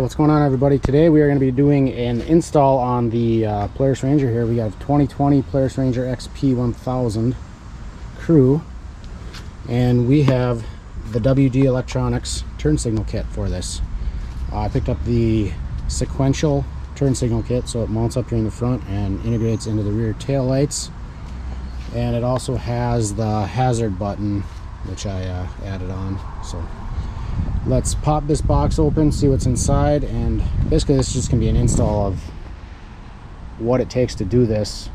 what's going on, everybody? Today we are going to be doing an install on the Polaris Ranger here. We have 2020 Polaris Ranger XP 1000 crew, and we have the WD Electronics turn signal kit for this. I picked up the sequential turn signal kit, so it mounts up here in the front and integrates into the rear tail lights, and it also has the hazard button, which I added on. So let's pop this box open, see what's inside, and basically this is just gonna be an install of what it takes to do this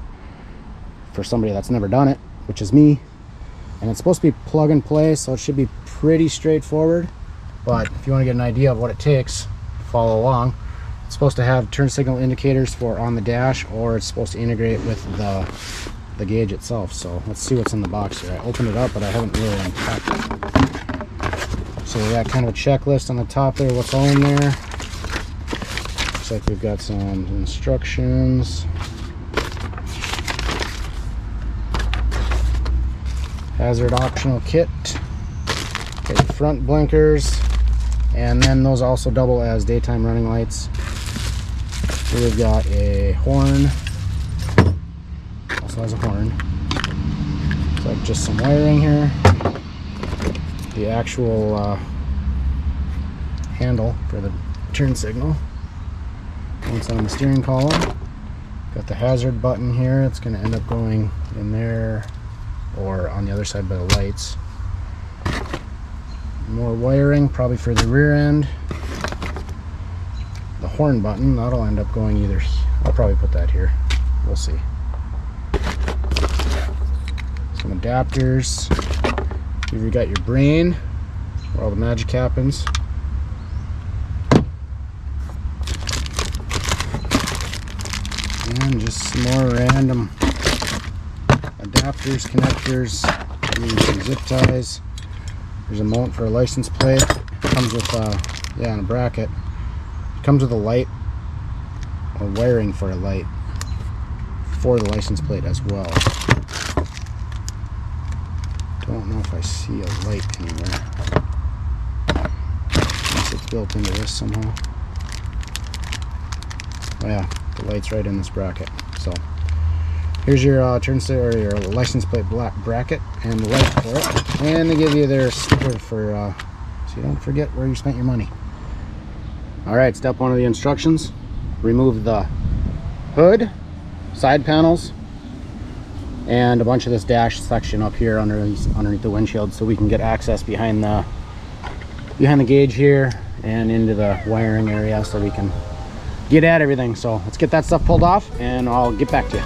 for somebody that's never done it, which is me. And it's supposed to be plug and play, so it should be pretty straightforward, but if you want to get an idea of what it takes, follow along. It's supposed to have turn signal indicators for on the dash, or it's supposed to integrate with the gauge itself. So let's see what's in the box here. I opened it up, but I haven't really unpacked it. So we got kind of a checklist on the top there, what's all in there. Looks like we've got some instructions. Hazard optional kit. Okay, front blinkers. And then those also double as daytime running lights. Here we've got a horn. Also has a horn. Looks like just some wiring here. The actual handle for the turn signal. Once on the steering column. Got the hazard button here. It's going to end up going in there or on the other side by the lights. More wiring, probably for the rear end. The horn button, that'll end up going either. I'll probably put that here. We'll see. Some adapters. You've got your brain, where all the magic happens. And just some more random adapters, connectors, some zip ties. There's a mount for a license plate. It comes with and a bracket. It comes with a light, or wiring for a light for the license plate as well. Don't know if I see a light anywhere. Unless it's built into this somehow. Oh yeah, the light's right in this bracket. So here's your turn signal, or your license plate black bracket, and the light for it. And they give you their sticker for so you don't forget where you spent your money. Alright, step one of the instructions. Remove the hood, side panels, and a bunch of this dash section up here underneath the windshield, so we can get access behind the gauge here and into the wiring area, so we can get at everything. So let's get that stuff pulled off and I'll get back to you.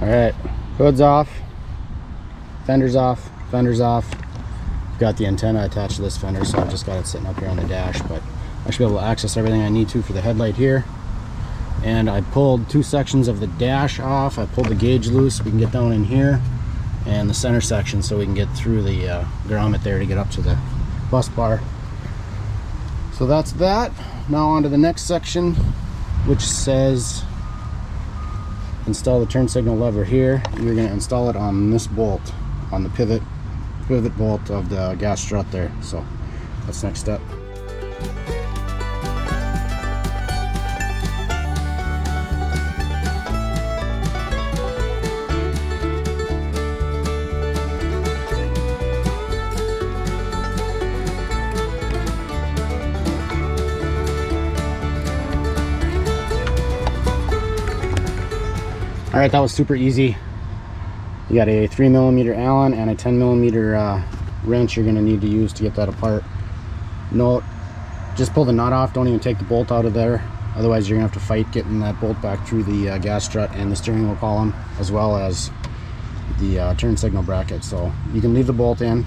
Alright, hood's off, fender's off, fender's off. Got the antenna attached to this fender, so I've just got it sitting up here on the dash, but I should be able to access everything I need to for the headlight here. And I pulled two sections of the dash off. I pulled the gauge loose so we can get down in here, and the center section so we can get through the grommet there to get up to the bus bar. So that's that. Now on to the next section, which says install the turn signal lever here. You're going to install it on this bolt, on the pivot bolt of the gas strut there. So that's the next step. Alright, that was super easy. You got a 3mm Allen and a 10mm wrench you're going to need to use to get that apart. No, just pull the nut off, don't even take the bolt out of there. Otherwise you're going to have to fight getting that bolt back through the gas strut and the steering wheel column, as well as the turn signal bracket. So you can leave the bolt in,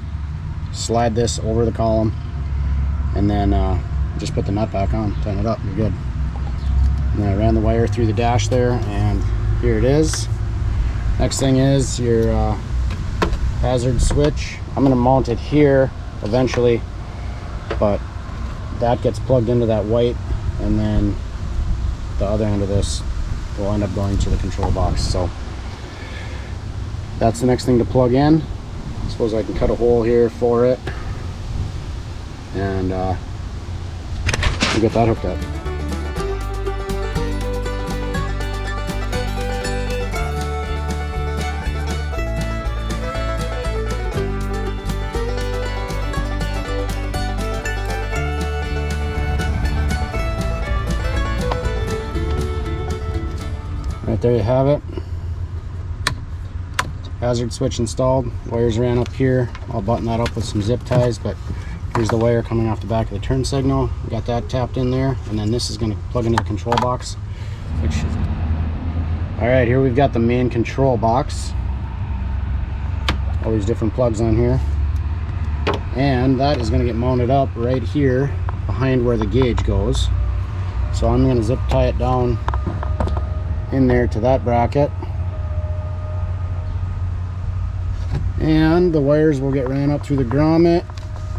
slide this over the column, and then just put the nut back on, tighten it up, you're good. And I ran the wire through the dash there, and here it is. Next thing is your hazard switch. I'm going to mount it here eventually, but that gets plugged into that white, and then the other end of this will end up going to the control box. So that's the next thing to plug in. I suppose I can cut a hole here for it, and we'll get that hooked up. Right there you have it. Hazard switch installed. Wires ran up here. I'll button that up with some zip ties, but here's the wire coming off the back of the turn signal. We got that tapped in there, and then this is going to plug into the control box. All right, here we've got the main control box. All these different plugs on here, and that is going to get mounted up right here behind where the gauge goes. So I'm going to zip tie it down in there to that bracket, and the wires will get ran up through the grommet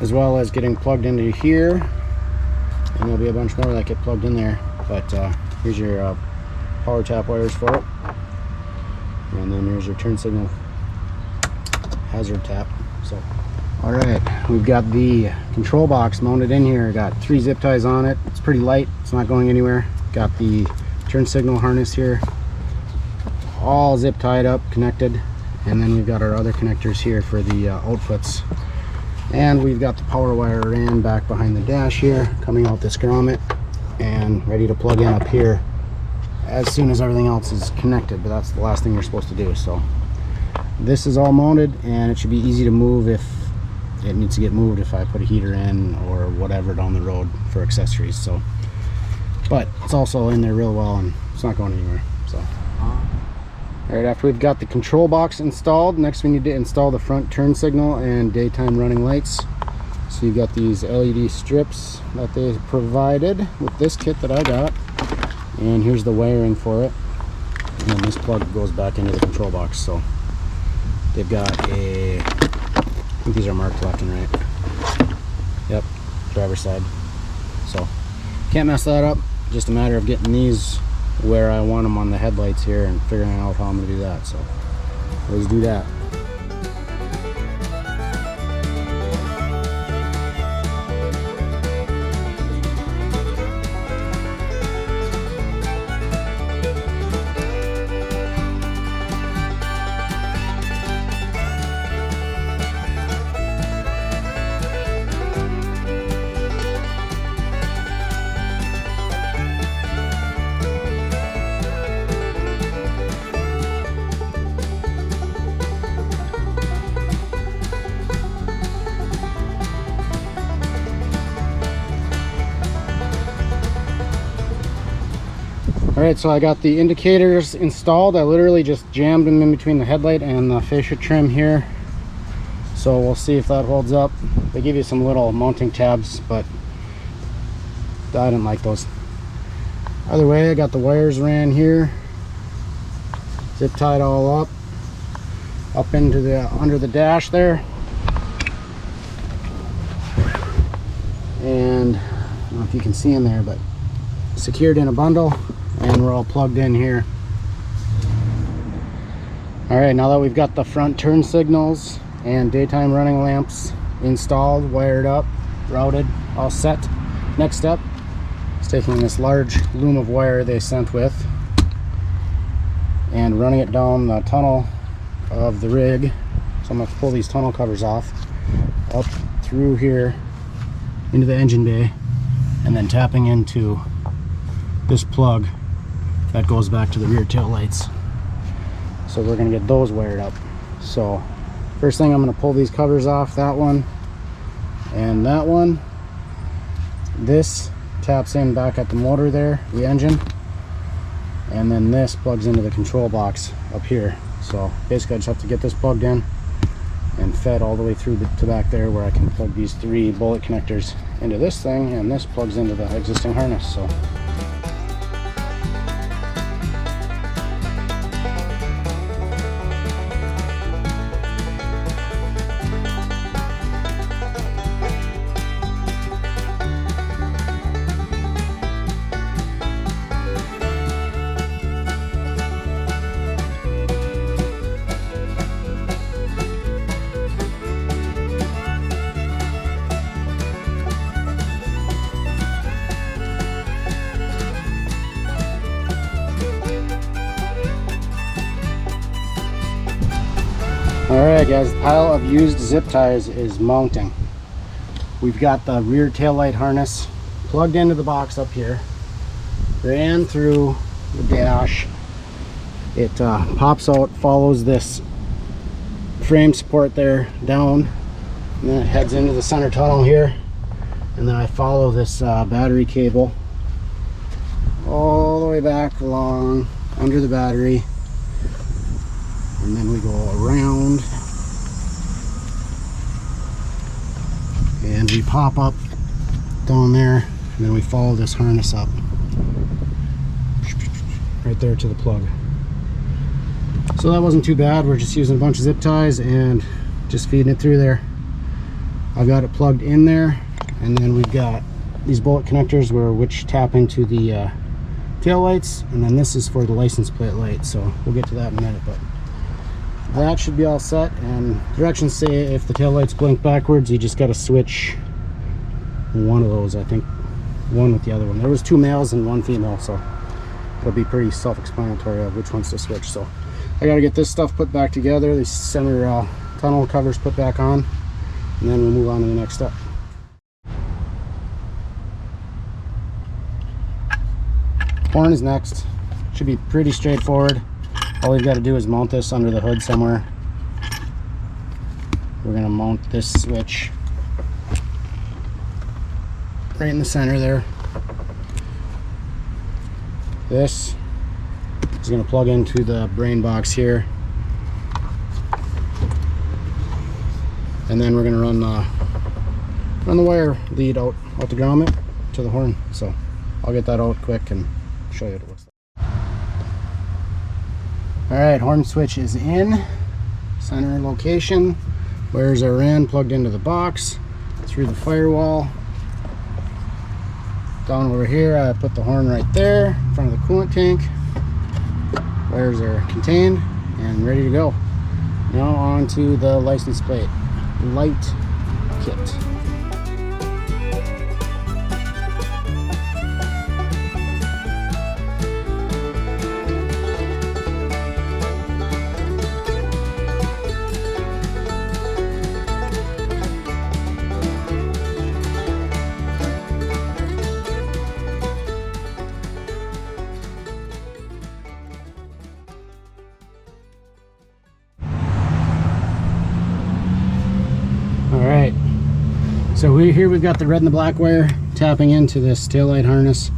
as well as getting plugged into here, and there'll be a bunch more that get plugged in there. But here's your power tap wires for it, and then here's your turn signal hazard tap. So all right, we've got the control box mounted in here. Got 3 zip ties on it. It's pretty light, it's not going anywhere. Got the turn signal harness here all zip tied up, connected, and then we've got our other connectors here for the outputs, and we've got the power wire ran back behind the dash here, coming out this grommet and ready to plug in up here as soon as everything else is connected. But that's the last thing you're supposed to do. So this is all mounted, and it should be easy to move if it needs to get moved, if I put a heater in or whatever down the road for accessories. So, but it's also in there real well, and it's not going anywhere. So all right, after we've got the control box installed, next we need to install the front turn signal and daytime running lights. So you've got these LED strips that they provided with this kit that I got, and here's the wiring for it, and then this plug goes back into the control box. So they've got a, I think these are marked left and right. Yep, driver's side. So can't mess that up. Just a matter of getting these where I want them on the headlights here and figuring out how I'm going to do that. So let's do that. Alright, so I got the indicators installed. I literally just jammed them in between the headlight and the fascia trim here. So we'll see if that holds up. They give you some little mounting tabs, but I didn't like those. Either way, I got the wires ran here, zip tied all up into the under the dash there. And I don't know if you can see in there, but secured in a bundle. And we're all plugged in here. All right, now that we've got the front turn signals and daytime running lamps installed, wired up, routed, all set, next step is taking this large loom of wire they sent with and running it down the tunnel of the rig. So I'm going to pull these tunnel covers off, up through here into the engine bay, and then tapping into this plug that goes back to the rear tail lights. So we're going to get those wired up. So first thing, I'm going to pull these covers off, that one and that one. This taps in back at the motor there, the engine, and then this plugs into the control box up here. So basically I just have to get this plugged in and fed all the way through to back there, where I can plug these 3 bullet connectors into this thing, and this plugs into the existing harness. So Alright guys, the pile of used zip ties is mounting. We've got the rear tail light harness plugged into the box up here, ran through the dash. It pops out, follows this frame support there down, and then it heads into the center tunnel here, and then I follow this battery cable all the way back along under the battery, and then we go around and we pop up down there, and then we follow this harness up right there to the plug. So that wasn't too bad. We're just using a bunch of zip ties and just feeding it through there. I've got it plugged in there, and then we've got these bullet connectors which tap into the tail lights, and then this is for the license plate light, so we'll get to that in a minute. But that should be all set, and directions say if the tail lights blink backwards, you just got to switch one of those. I think one with the other one. There was 2 males and 1 female, so it'll be pretty self-explanatory of which ones to switch. So I got to get this stuff put back together, these center tunnel covers put back on, and then we'll move on to the next step. Horn is next. Should be pretty straightforward. All we've got to do is mount this under the hood somewhere. We're going to mount this switch right in the center there. This is going to plug into the brain box here, and then we're going to run the wire lead out the grommet to the horn. So I'll get that out quick and show you what it looks like. Alright, horn switch is in center location. Wires are in, plugged into the box, through the firewall. Down over here, I put the horn right there in front of the coolant tank. Wires are contained and ready to go. Now on to the license plate light kit. Alright, so here we've got the red and the black wire tapping into this tail light harness,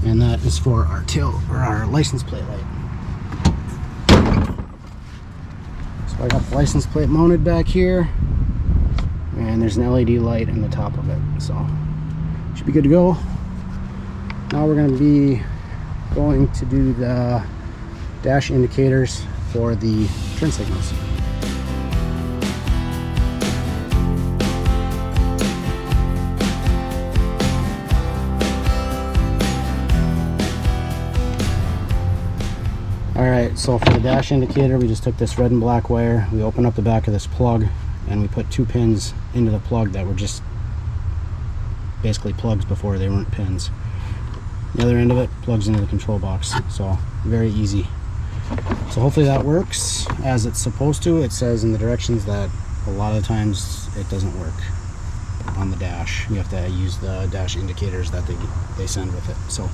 and that is for our license plate light. So I got the license plate mounted back here, and there's an LED light in the top of it, so should be good to go. Now we're going to be going to do the dash indicators for the turn signals. Alright, so for the dash indicator, we just took this red and black wire, we opened up the back of this plug, and we put 2 pins into the plug that were just basically plugs before they weren't pins. The other end of it plugs into the control box, so very easy. So hopefully that works as it's supposed to. It says in the directions that a lot of times it doesn't work on the dash. You have to use the dash indicators that they send with it. So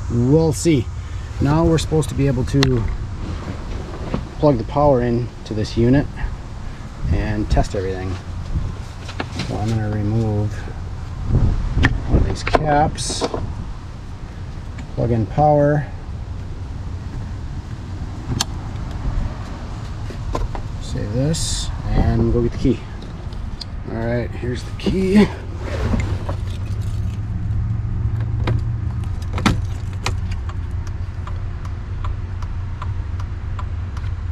we'll see. Now we're supposed to be able to plug the power in to this unit and test everything. So I'm going to remove one of these caps, plug in power, save this, and go get the key. Alright, here's the key.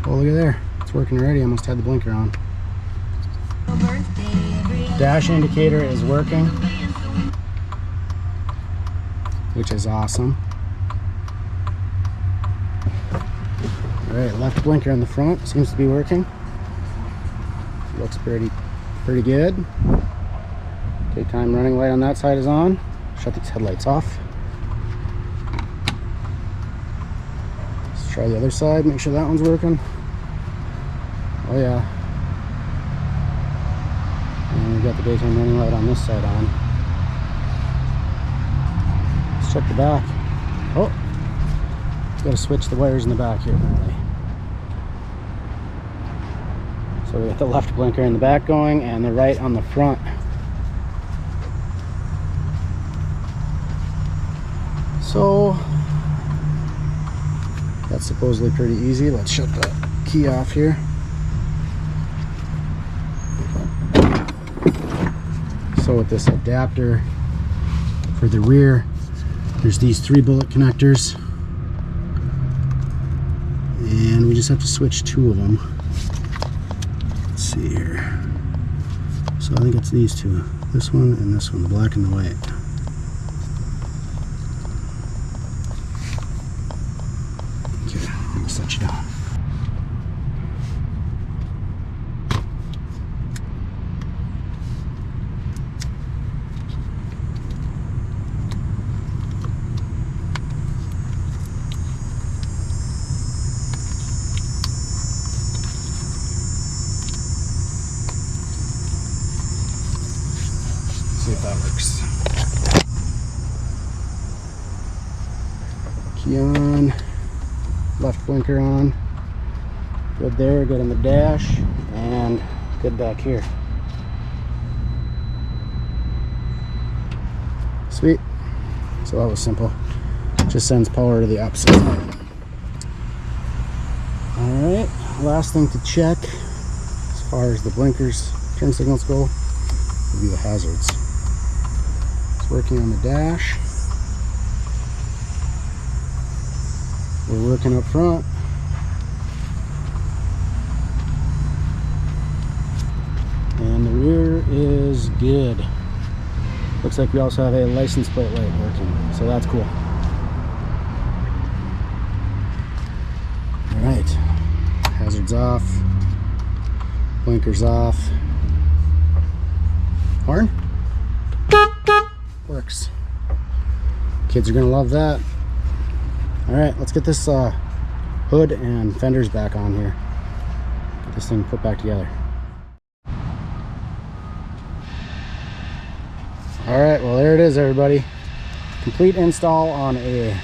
Oh, look at there. It's working already. I almost had the blinker on. Dash indicator is working, which is awesome. Alright, left blinker in the front seems to be working. Looks pretty good. Daytime running light on that side is on. Shut these headlights off. Let's try the other side, make sure that one's working. Oh yeah, And we've got the daytime running light on this side on. Let's check the back. Oh, got to switch the wires in the back here apparently. So we got the left blinker in the back going and the right on the front. So that's supposedly pretty easy. Let's shut the key off here. So with this adapter for the rear, there's these 3 bullet connectors, and we just have to switch 2 of them. Let's see here. So I think it's these 2, this one and this one, the black and the white. Okay, I'm gonna set you down. See if that works. Key on, left blinker on, good there, good on the dash, and good back here. Sweet. So that was simple. Just sends power to the opposite side. Alright, last thing to check as far as the blinkers, turn signals go, will be the hazards. Working on the dash. We're working up front. And the rear is good. Looks like we also have a license plate light working, so that's cool. Alright, hazards off, blinkers off, horn. Works. Kids are gonna love that. All right, let's get this hood and fenders back on here. Get this thing put back together. All right, well there it is, everybody. Complete install on a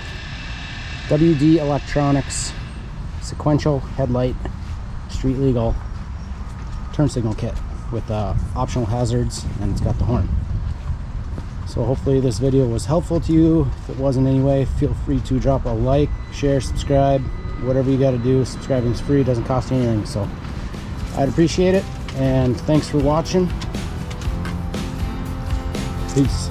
WD Electronics sequential headlight street legal turn signal kit with optional hazards, and it's got the horn. So hopefully this video was helpful to you. If it wasn't anyway, feel free to drop a like, share, subscribe, whatever you got to do. Subscribing is free, doesn't cost you anything, so I'd appreciate it. And thanks for watching. Peace.